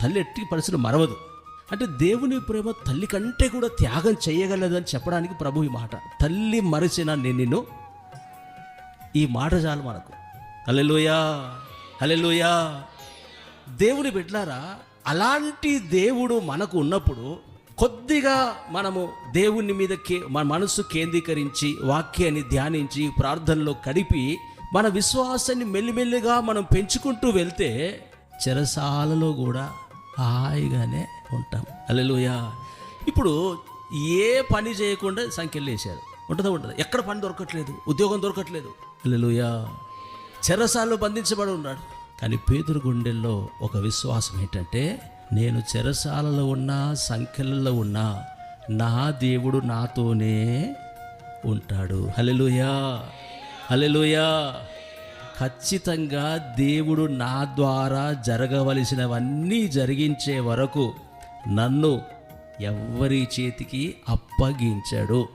తల్లి ఎట్టి పరిస్థితులు మరవదు. అంటే దేవుని ప్రేమ తల్లి కంటే కూడా త్యాగం చేయగలదని చెప్పడానికి ప్రభు ఈ మాట, తల్లి మరిచిన నేను నిన్ను, ఈ మాట చాలు మనకు. హల్లెలూయా, హల్లెలూయా. దేవుని బిడ్డలారా, అలాంటి దేవుడు మనకు ఉన్నప్పుడు కొద్దిగా మనము దేవుని మీద మన మనసు కేంద్రీకరించి వాక్యాన్ని ధ్యానించి ప్రార్థనలో గడిపి మన విశ్వాసాన్ని మెల్లిమెల్లిగా మనం పెంచుకుంటూ వెళ్తే చెరసాలలో కూడా హాయిగానే ఉంటాం. హల్లెలూయా. ఇప్పుడు ఏ పని చేయకుండా సంఖ్యలు వేశారు, ఉంటుందా? ఎక్కడ పని దొరకట్లేదు, ఉద్యోగం దొరకట్లేదు. హల్లెలూయా. చెరసాలలో బంధించబడి ఉన్నాడు. కానీ పేతురు గుండెల్లో ఒక విశ్వాసం ఏంటంటే, నేను చెరసాలలో ఉన్నా, సంఖ్యలలో ఉన్నా, నా దేవుడు నాతోనే ఉంటాడు. హల్లెలూయా, హల్లెలూయా. ఖచ్చితంగా దేవుడు నా ద్వారా జరగవలసినవన్నీ జరిగించే వరకు నన్ను ఎవ్వరి చేతికి అప్పగించాడు.